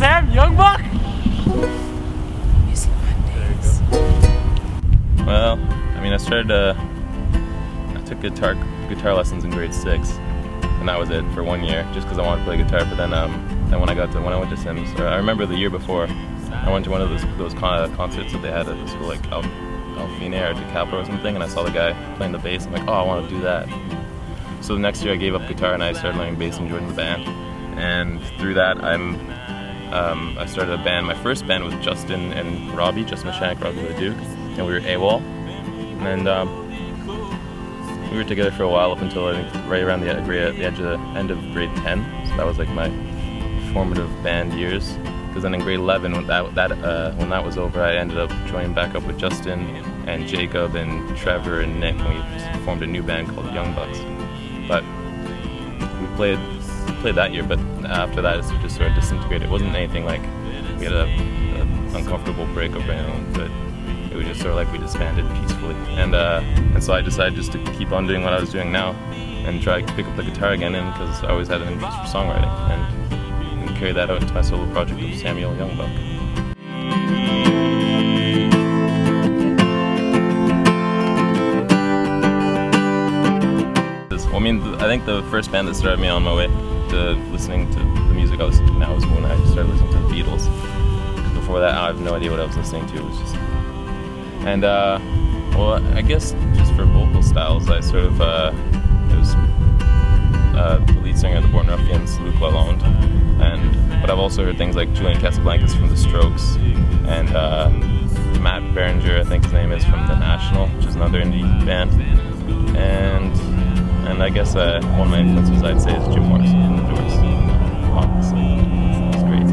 Sam, Youngbuck? Well, I mean, I took guitar lessons in grade 6, and that was it for 1 year, just because I wanted to play guitar. But then when I went to Sims, or I remember the year before, I went to one of those concerts that they had at the school, like Alfine or DeCapro or something, and I saw the guy playing the bass. I'm like, oh, I want to do that. So the next year I gave up guitar and I started learning bass and joined the band. And through that, I started a band. My first band was Justin and Robbie, Justin Mechanic, Robbie the Duke, and we were AWOL. And we were together for a while up until I think right around the end of grade 10. So that was like my formative band years. Because then in grade 11, when that was over, I ended up joining back up with Justin and Jacob and Trevor and Nick, and we formed a new band called Youngbucks. But we played that year, but after that it just sort of disintegrated. It wasn't anything like we had an uncomfortable breakup or anything, but it was just sort of like we disbanded peacefully. And so I decided just to keep on doing what I was doing now and try to pick up the guitar again, because I always had an interest for songwriting, and carry that out into my solo project of Samuel Youngbuck. I mean, I think the first band that started me on my way to listening to the music I was listening to now was when I started listening to the Beatles. Before that, I have no idea what I was listening to. It was just, and well, I guess just for vocal styles, I sort of it was the lead singer of the Born Ruffians, Luke Lalonde, but I've also heard things like Julian Casablancas from the Strokes, and Matt Berenger, I think his name is, from the National, which is another indie band, and I guess one of my influences I'd say is Jim Morrison from the Doors. Obviously, it's great.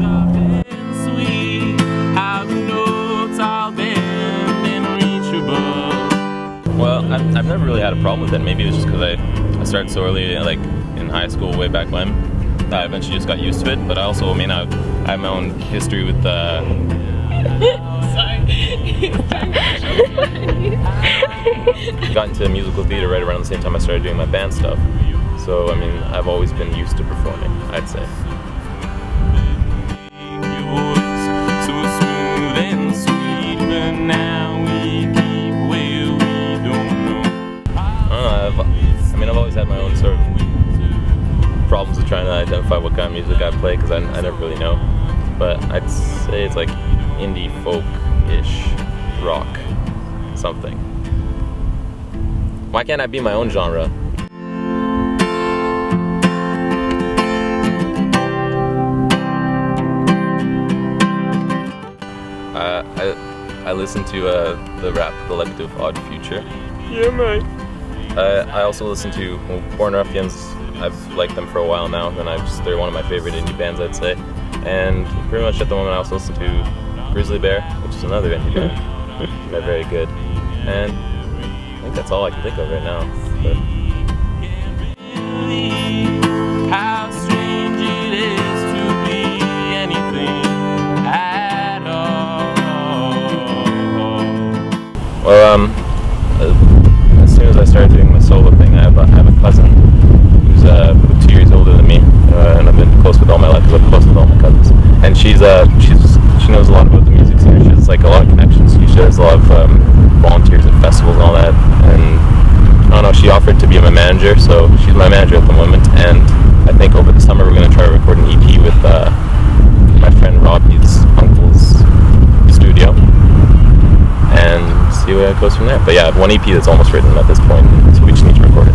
Well, I've never really had a problem with it. Maybe it's just because I started so early, like in high school way back when, that I eventually just got used to it. But I also, I mean, I have my own history with got into musical theater right around the same time I started doing my band stuff. So, I mean, I've always been used to performing, I'd say. I've always had my own sort of problems with trying to identify what kind of music I play, because I never really know. But I'd say it's like indie folk-ish rock something. Why can't I be my own genre? I listen to the rap collective Odd Future. Yeah, mate. I also listen to Born Ruffians. I've liked them for a while now, and they're one of my favorite indie bands, I'd say. And pretty much at the moment I also listen to Grizzly Bear, which is another indie band. They're very good. And I think that's all I can think of right now. But how strange it is to be anything at all. Well, as soon as I started doing my solo thing, I have a cousin who's 2 years older than me, and I've been close with all my life because I'm close with all my cousins. And she knows a lot about the music scene. She has like a lot of connections. She does a lot of volunteers at festivals and all that. And I don't know, she offered to be my manager, so she's my manager at the moment. And I think over the summer we're going to try to record an EP with my friend Robbie's uncle's studio, and see where it goes from there. But yeah, I have one EP that's almost written at this point, so we just need to record it.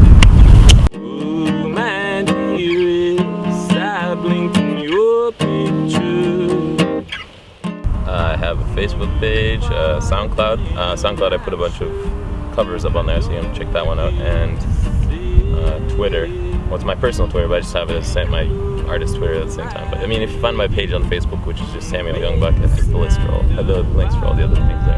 Ooh, my dearest, I blink in your picture. I have a Facebook page, SoundCloud. SoundCloud, I put a bunch of covers up on there, so you can check that one out. And Twitter. Well, it's my personal Twitter, but I just have it as my artist Twitter at the same time. But I mean, if you find my page on Facebook, which is just Samuel Youngbuck, it has the links for all the other things there.